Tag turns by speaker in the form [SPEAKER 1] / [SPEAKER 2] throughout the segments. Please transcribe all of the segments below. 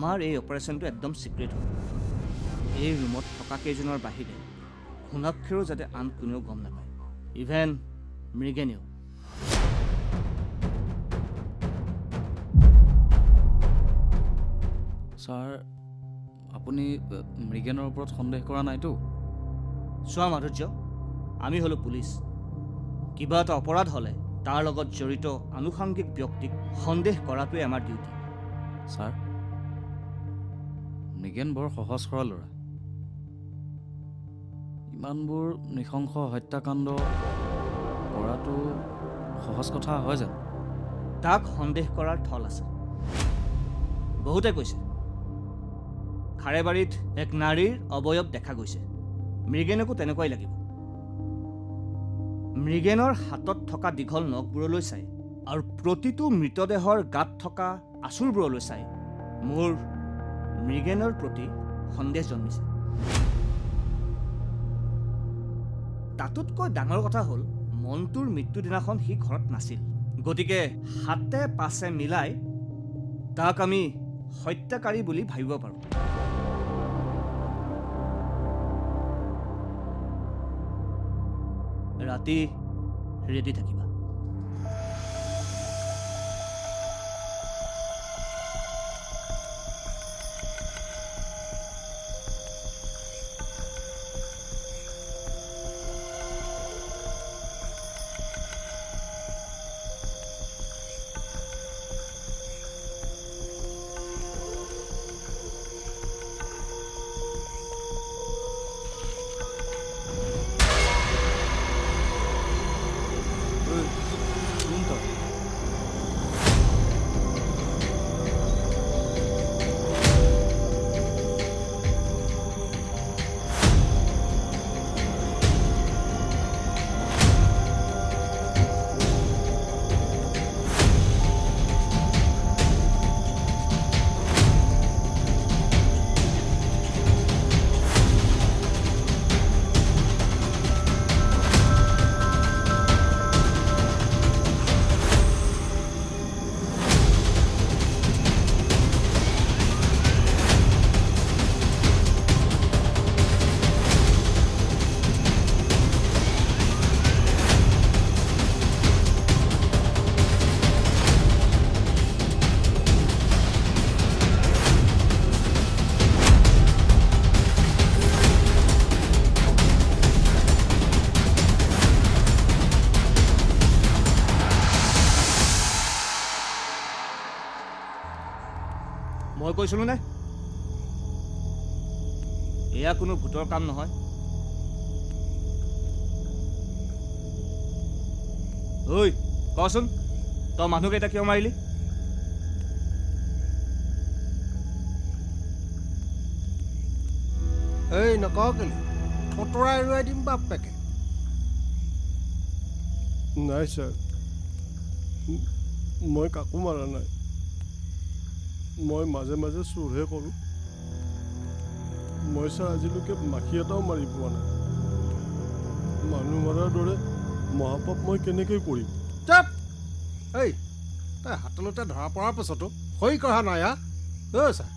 [SPEAKER 1] আমাৰ এই অপাৰেশ্যনটো একদম চিক্ৰেট হ'ব। এই ৰুমত থকা কেইজনৰ বাহিৰে সোণাক্ষৰেও যাতে আন কোনেও গম নাপায়, ইভেন মৃগেনেও।
[SPEAKER 2] ছাৰ, আপুনি মৃগেনৰ ওপৰত সন্দেহ কৰা নাইতো?
[SPEAKER 1] চোৱা মাধুৰ্য, আমি হ'লো পুলিচ। কিবা এটা অপৰাধ হ'লে তাৰ লগত জড়িত আনুষংগিক ব্যক্তিক সন্দেহ কৰাটোৱে আমাৰ ডিউটি।
[SPEAKER 2] ছাৰ, মৃগেন বৰ সহজ সৰল ল'ৰা। ইমানবোৰ নৃশংস হত্যাকাণ্ড কৰাটো সহজ কথা হয় জানো?
[SPEAKER 1] তাক সন্দেহ কৰাৰ থল আছে। বহুতে কৈছে খাৰেবাৰীত এক নাৰীৰ অৱয়ব দেখা গৈছে। মৃগেনকো তেনেকুৱাই লাগিব। মৃগেনৰ হাতত থকা দীঘল নখবোৰলৈ চাই আৰু প্ৰতিটো মৃতদেহৰ গাত থকা আঁচোৰবোৰলৈ চাই মোৰ মৃগেনৰ প্ৰতি সন্দেহ জন্মিছে। তাতোতকৈ ডাঙৰ কথা হ'ল মন্টুৰ মৃত্যুৰ দিনাখন সি ঘৰত নাছিল। গতিকে হাতে পাছে মিলাই তাক আমি হত্যাকাৰী বুলি ভাবিব পাৰোঁ। ৰাতি ৰেডি থাকিবা। মই কৈছিলোঁ নে এয়া কোনো ভূতৰ কাম নহয়। ঐ কচোন, তই মানুহকেইটা কিয় মাৰিলি?
[SPEAKER 3] এই নকওঁ কেলে, ফটৰাই এৰুৱাই দিম বাপেকে।
[SPEAKER 4] নাই ছাৰ, মই কাকো মাৰা নাই। মই মাজে মাজে চুৰহে কৰোঁ। মই ছাৰ আজিলৈকে মাখি এটাও মাৰি পোৱা নাই। মানুহ মৰাৰ দৰে মহাপাপ মই কেনেকৈ কৰিম?
[SPEAKER 3] চাপ! এই তই হাতলতে ধৰা পৰাৰ পাছতো সৈ কৰা নাই হা? ছাৰ,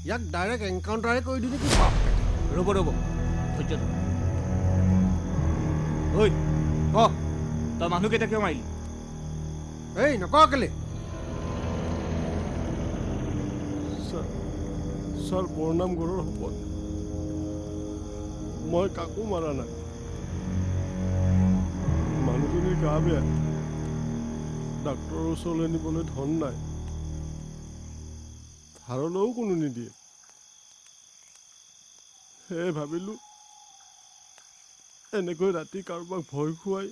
[SPEAKER 3] ইয়াক ডাইৰেক্ট এনকাউণ্টাৰে কৰি দিওঁ নেকি বাপেকে?
[SPEAKER 1] ৰ'ব ধৈৰ্য ধৰ। ঐ ক, তই মানুহকেইটা কিয় মাৰিলি?
[SPEAKER 3] এই নকওঁ কেলে?
[SPEAKER 4] ছাৰ, বৰনাম ঘৰৰ শপত, মই কাকো মাৰা নাই। মানুহজনীৰ গা বেয়া, ডাক্তৰৰ ওচৰলৈ নিবলৈ ধন নাই, ধাৰলৈও কোনো নিদিয়ে। সেয়ে ভাবিলোঁ এনেকৈ ৰাতি কাৰোবাক ভয় খুৱাই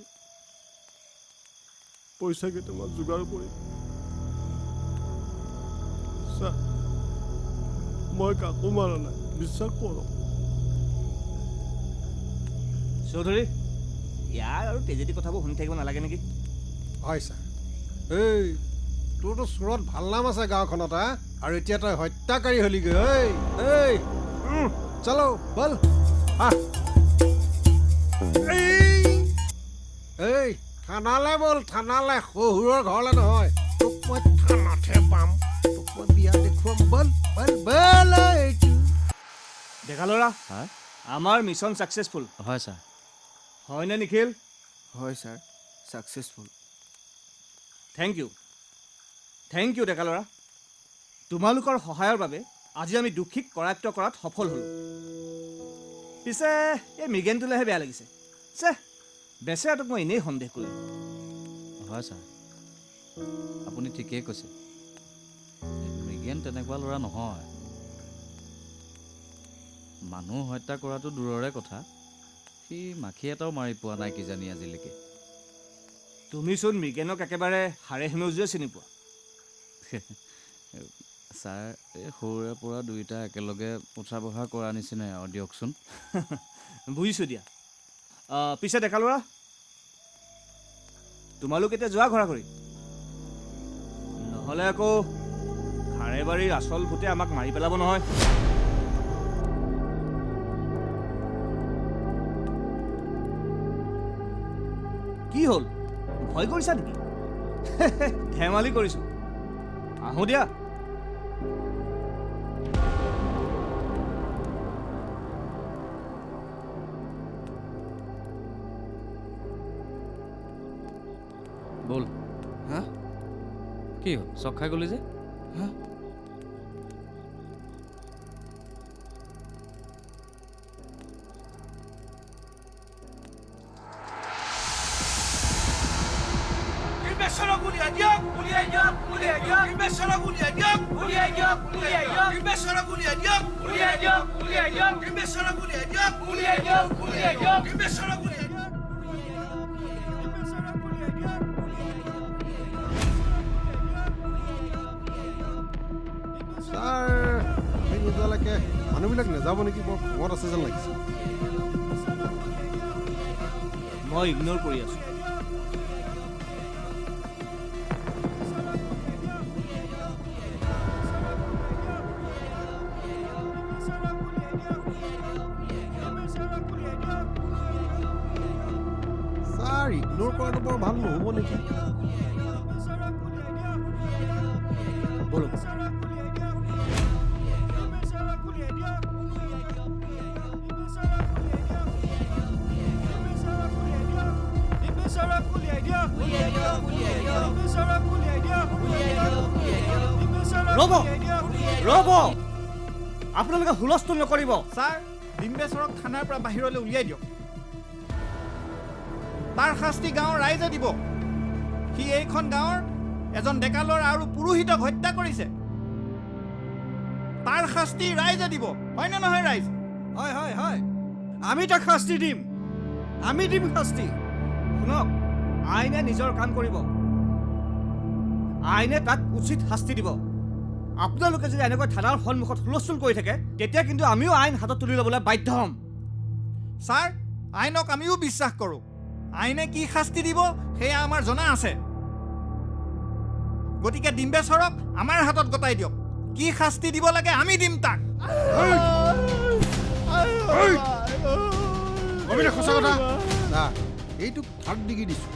[SPEAKER 4] পইচা কেইটামান যোগাৰ কৰি। ছাৰ, মই কাকো মাৰা নাই, বিশ্বাস কৰক।
[SPEAKER 1] চৌধুৰী, ইয়াৰ আৰু তেজেতি কথাবোৰ শুনি থাকিব নালাগে নেকি?
[SPEAKER 3] হয় ছাৰ। এই তোৰতো চোৰত ভাল নাম আছে গাঁওখনত, হা? আৰু এতিয়া তই হত্যাকাৰী হলিগৈ। এই চলো বল। এই থানালৈ বল, থানালৈ, শহুৰৰ ঘৰলৈ নহয়। তোক মই থানাতহে পাম, তোক মই বিয়া দেখুৱাম। বল।
[SPEAKER 1] ডেকা ল'ৰা
[SPEAKER 2] ছাৰ
[SPEAKER 1] আমাৰ মিছন ছাকচেছফুল
[SPEAKER 2] হয় ছাৰ
[SPEAKER 1] হয়নে নিখিল
[SPEAKER 5] হয় ছাৰ ছাকচেছফুল
[SPEAKER 1] থেংক ইউ ডেকা ল'ৰা তোমালোকৰ সহায়ৰ বাবে আজি আমি দোষীক কৰায়ত্ব কৰাত সফল হ'লোঁ পিছে এই মৃগেনটোলৈহে বেয়া লাগিছে বেচেৰাটোক মই এনেই সন্দেহ কৰিলোঁ
[SPEAKER 2] হয় ছাৰ আপুনি ঠিকেই কৈছে মৃগেন তেনেকুৱা ল'ৰা নহয় মানুহ হত্যা কৰাটো দূৰৰে কথা সি মাখি এটাও মাৰি পোৱা নাই কিজানি আজিলৈকে
[SPEAKER 1] তুমিচোন মৃগেনক একেবাৰে হাড়ে সেমেজুৱে চিনি পোৱা
[SPEAKER 2] ছাৰ এই সৰুৰে পৰা দুয়োটা একেলগে উঠা বহা কৰা নিচিনাই আৰু দিয়কচোন
[SPEAKER 1] বুজিছোঁ দিয়া পিছে ডেকা ল'ৰা তোমালোক এতিয়া যোৱা ঘৰা ঘৰি নহ'লে আকৌ খাৰে বাৰীৰ আচল ভূতে আমাক মাৰি পেলাব নহয় কি হ'ল ভয় কৰিছা নেকি ধেমালি কৰিছোঁ আহোঁ দিয়া
[SPEAKER 2] ব'ল
[SPEAKER 5] হা
[SPEAKER 2] কি হ'ল চক খাই গ'লি যে
[SPEAKER 5] হা
[SPEAKER 3] ছাৰ আমি নোযোৱালৈকে মানুহবিলাক নাযাব নেকি বৰ খঙত আছে যেন লাগিছে
[SPEAKER 1] মই ইগন'ৰ কৰি আছোঁ
[SPEAKER 3] ছাৰ ইগন'ৰ কৰাটো বৰ ভাল নহ'ব নেকি
[SPEAKER 1] ব'লক ৰ'ব ৰ'ব আপোনালোকে হুলস্থুল নকৰিব
[SPEAKER 6] ছাৰ ডিম্বেশ্বৰক থানাৰ পৰা বাহিৰলৈ উলিয়াই দিয়ক তাৰ শাস্তি গাঁৱৰ ৰাইজে দিব সি এইখন গাঁৱৰ এজন ডেকা ল'ৰা আৰু পুৰোহিতক হত্যা কৰিছে তাৰ শাস্তি ৰাইজে দিব হয়নে নহয় ৰাইজ
[SPEAKER 5] হয় হয় হয় আমি তাক শাস্তি দিম আমি দিম শাস্তি
[SPEAKER 1] শুনক আইনে নিজৰ কাম কৰিব আইনে তাক উচিত শাস্তি দিব আপোনালোকে যদি এনেকৈ থানাৰ সন্মুখত হুলস্থুল কৰি থাকে তেতিয়া কিন্তু আমিও আইন হাতত তুলি ল'বলৈ বাধ্য হ'ম
[SPEAKER 6] ছাৰ আইনক আমিও বিশ্বাস কৰোঁ আইনে কি শাস্তি দিব সেয়া আমাৰ জনা আছে গতিকে ডিম্বেশ্বৰক আমাৰ হাতত গতাই দিয়ক কি শাস্তি দিব লাগে আমি দিম তাক
[SPEAKER 3] অবিনাশ সঁচা কথা না এইটোক থাৰ্ড ডিগ্ৰী দিছোঁ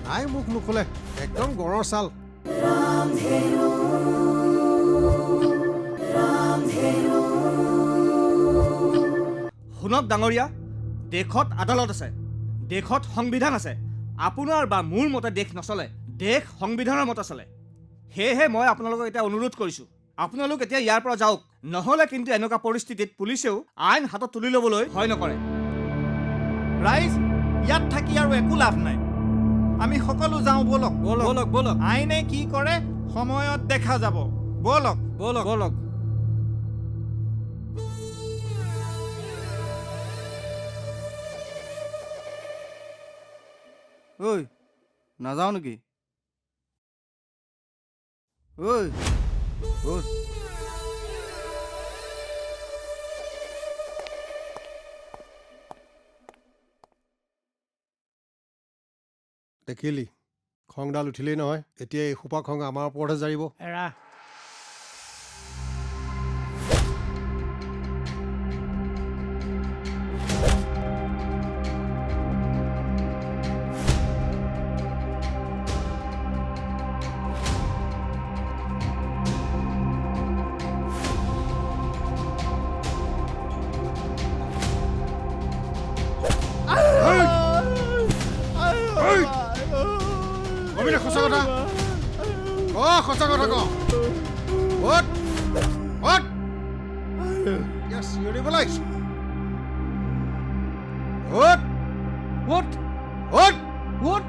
[SPEAKER 3] নাই মুখ নোখোলে একদম গড়ৰ ছাল
[SPEAKER 1] শুনক ডাঙৰীয়া দেশত আদালত আছে দেশত সংবিধান আছে আপোনাৰ বা মোৰ মতে দেশ নচলে দেশ সংবিধানৰ মতে চলে সেয়েহে মই আপোনালোকক এতিয়া অনুৰোধ কৰিছোঁ আপোনালোক এতিয়া ইয়াৰ পৰা যাওক নহ'লে কিন্তু এনেকুৱা পৰিস্থিতিত পুলিচেও আইন হাতত তুলি ল'বলৈ ভয় নকৰে
[SPEAKER 6] ৰাইজ ইয়াত থাকি আৰু একো লাভ নাই আমি সকলো যাওঁ ব'লক
[SPEAKER 5] ব'লক ব'লক
[SPEAKER 6] আইনে কি কৰে সময়ত দেখা যাব ব'লক
[SPEAKER 5] ব'লক ব'লক ঐ নাযাওঁ নেকি ঐ ব'ল
[SPEAKER 3] দেখিলি খংডাল উঠিলেই নহয় এতিয়া এই সোপা খং আমাৰ ওপৰতহে জাৰিব
[SPEAKER 6] এৰা
[SPEAKER 3] সঁচা কথা ক উঠ উঠ এতিয়া চিঞৰিব লাগিছে উঠ
[SPEAKER 1] উঠ
[SPEAKER 3] উঠ
[SPEAKER 1] উঠ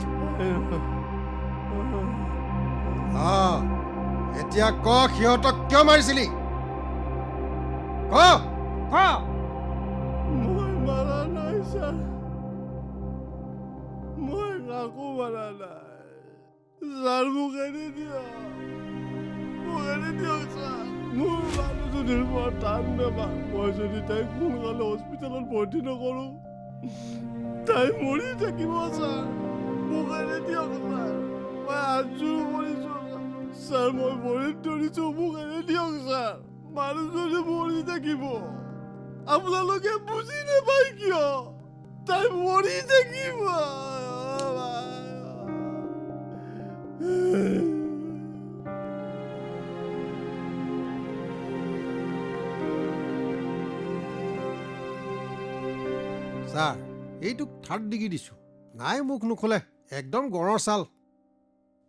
[SPEAKER 3] এতিয়া ক সিহঁতক কিয় মাৰিছিলি ক
[SPEAKER 1] ক
[SPEAKER 4] মই মাৰা নাই ছাৰ মই কাকো মাৰা নাই ছাৰ মোক এৰি দিয়ক ছাৰ মোৰ মানুহজনীৰ বৰ টান বেমাৰ মই যদি তাইক সোনকালে হস্পিটেলত ভৰ্তি নকৰোঁ তাই মৰি থাকিব ছাৰ মোক এৰি দিয়ক ছাৰ মই আজোৰ কৰিছোঁ ছাৰ মই ভৰিত ধৰিছোঁ মোক এৰি দিয়ক ছাৰ মানুহজনী মৰি থাকিব আপোনালোকে বুজি নাপায় কিয় তাই মৰি থাকিব
[SPEAKER 3] ছাৰ এইটোক 3rd ডিগ্ৰী দিছোঁ নাই মুখ নোখোলে একদম গড়ৰ ছাল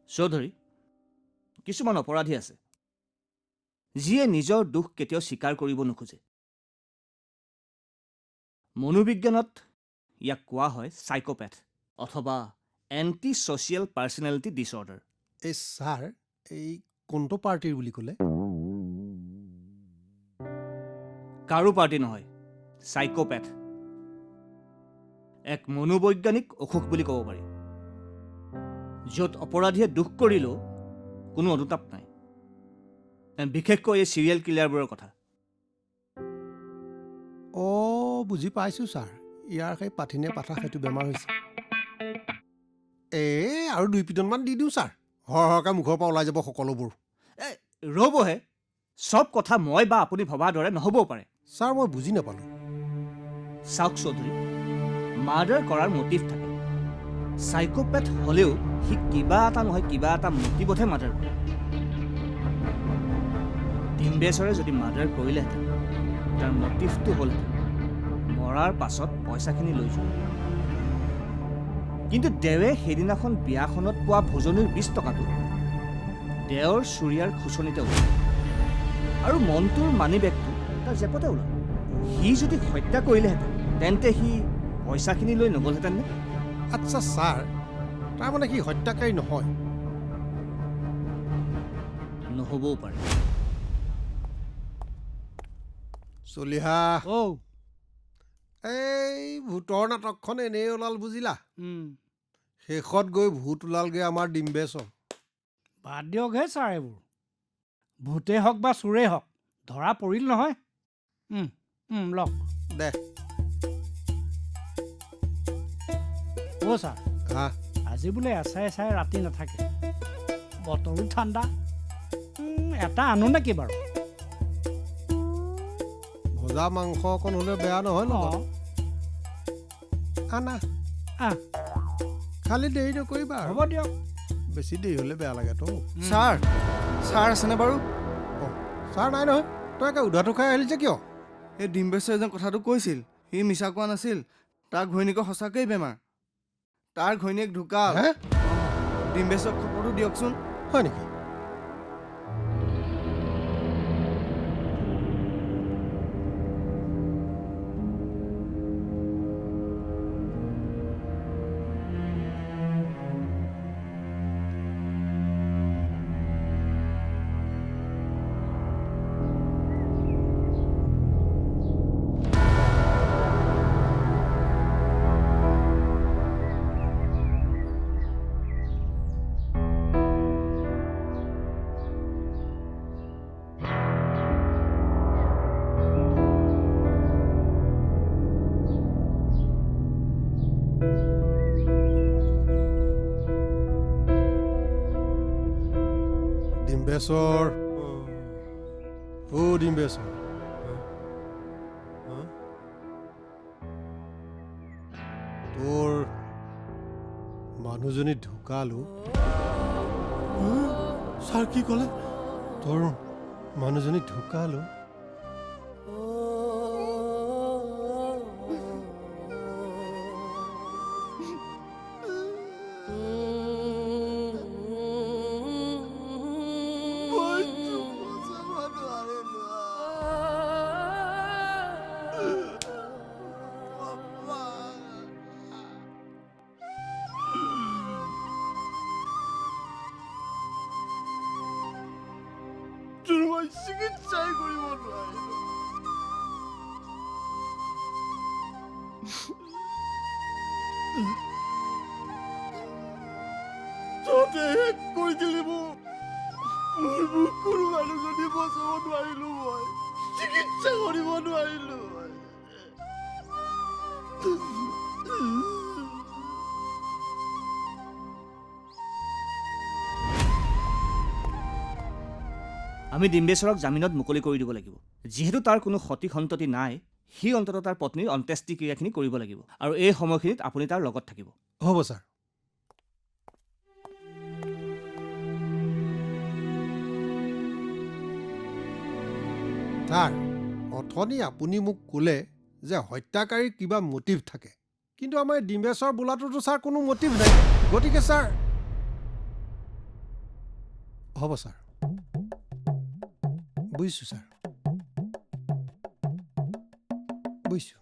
[SPEAKER 1] চৌধুৰী কিছুমান অপৰাধী আছে যিয়ে নিজৰ দুখ কেতিয়াও স্বীকাৰ কৰিব নোখোজে মনোবিজ্ঞানত ইয়াক কোৱা হয় চাইকোপেথ অথবা এণ্টি ছ'চিয়েল পাৰ্চনেলিটি ডিছঅৰ্ডাৰ
[SPEAKER 3] এই ছাৰ এই কোনটো পাৰ্টিৰ বুলি ক'লে
[SPEAKER 1] কাৰো পাৰ্টি নহয় চাইকোপেথ এক মনোবৈজ্ঞানিক অসুখ বুলি ক'ব পাৰি য'ত অপৰাধীয়ে দুখ কৰিলেও কোনো অনুতাপ নাই বিশেষকৈ এই চিৰিয়েল কিলাৰবোৰৰ কথা
[SPEAKER 3] বুজি পাইছোঁ ছাৰ ইয়াৰ সেই পাঠিনে পাঠা সেইটো বেমাৰ হৈছে আৰু 2 পিটনমান দি দিওঁ ছাৰ সৰহকৈ মুখৰ পৰা ওলাই যাব সকলোবোৰ
[SPEAKER 1] ৰ'বহে চব কথা মই বা আপুনি ভবাৰ দৰে নহ'বও পাৰে
[SPEAKER 3] ছাৰ মই বুজি নাপালোঁ
[SPEAKER 1] চাওক চৌধুৰী মাৰ্ডাৰ কৰাৰ মটিভ থাকে চাইকোপেথ হ'লেও সি কিবা এটা নহয় কিবা এটা মটিভতহে মাৰ্ডাৰ কৰে ডিম্বেশ্বৰে যদি মাৰ্ডাৰ কৰিলেহেঁতেন তাৰ মটিভটো হ'লহেঁতেন মৰাৰ পাছত পইচাখিনি লৈ যোৱা কিন্তু দেৱে সেইদিনাখন বিয়াখনত পোৱা ভোজনীৰ 20 টকাটো দেৱৰ চুৰিয়াৰ খুচনিতে ওলাল আৰু মনটোৰ মানি বেগটো তাৰ জেপতে ওলাল সি যদি হত্যা কৰিলেহেঁতেন তেন্তে সি পইচাখিনি লৈ নগ'লহেঁতেন নে
[SPEAKER 3] আচ্ছা ছাৰ তাৰমানে সি হত্যাকাৰী নহয়
[SPEAKER 1] নহ'বও পাৰে
[SPEAKER 3] চলিহা এই ভূতৰ নাটকখন এনেই ওলাল বুজিলা শেষত গৈ ভূত ওলালগৈ আমাৰ ডিম্বেশ্বৰ
[SPEAKER 7] বাদ দিয়কহে ছাৰ এইবোৰ ভূতেই হওক বা চোৰেই হওক ধৰা পৰিল নহয় লওক
[SPEAKER 3] দে
[SPEAKER 7] ছাৰ
[SPEAKER 3] হা
[SPEAKER 7] আজি বোলে এচাই এচাই ৰাতি নাথাকে বতৰো ঠাণ্ডা এটা আনো নেকি বাৰু
[SPEAKER 3] ভজা মাংস অকণ হ'লে বেয়া নহয় ন আনা খালি দেৰি নকৰিবা
[SPEAKER 7] হ'ব দিয়ক
[SPEAKER 3] বেছি দেৰি হ'লে বেয়া লাগেতো
[SPEAKER 5] ছাৰ আছেনে বাৰু
[SPEAKER 3] ছাৰ নাই নহয় তই একে উধাটো খাই আহিলি যে কিয়
[SPEAKER 5] এই ডিম্বেশ্বৰ এজন কথাটো কৈছিল সি মিছা কোৱা নাছিল তাৰ ঘৈণীয়েকৰ সঁচাকৈয়ে বেমাৰ তাৰ ঘৈণীয়েক ঢুকাল ডিম্বেশ্বৰক খবৰটো দিয়কচোন
[SPEAKER 3] হয় নেকি ডিম্বেশ্বৰ ডিম্বেশ্বৰ তোৰ মানুহজনী ঢুকালো
[SPEAKER 4] ছাৰ কি ক'লে
[SPEAKER 3] তোৰ মানুহজনী ঢুকালো
[SPEAKER 4] চিকিৎসাই কৰিব নোৱাৰিলোঁ। তহঁতে শেষ কৰি দিলি মোৰ কোনো মানুহজনী বচাব নোৱাৰিলোঁ মই, চিকিৎসা কৰিব নোৱাৰিলোঁ।
[SPEAKER 1] আমি ডিম্বেশ্বৰক জামিনত মুকলি কৰি দিব লাগিব। যিহেতু তাৰ কোনো সতি সন্ততি নাই, সি অন্ততঃ তাৰ পত্নীৰ অন্ত্যেষ্টিক্ৰিয়াখিনি কৰিব লাগিব, আৰু এই সময়খিনিত আপুনি তাৰ লগত থাকিব।
[SPEAKER 3] হ'ব ছাৰ। ছাৰ, অথনি আপুনি মোক ক'লে যে হত্যাকাৰীৰ কিবা মটিভ থাকে, কিন্তু আমাৰ ডিম্বেশ্বৰ বোলাটোতো ছাৰ কোনো মটিভ নাই। গতিকে ছাৰ হ'ব ছাৰ, বুজিছোঁ ছাৰ, বুজিছোঁ।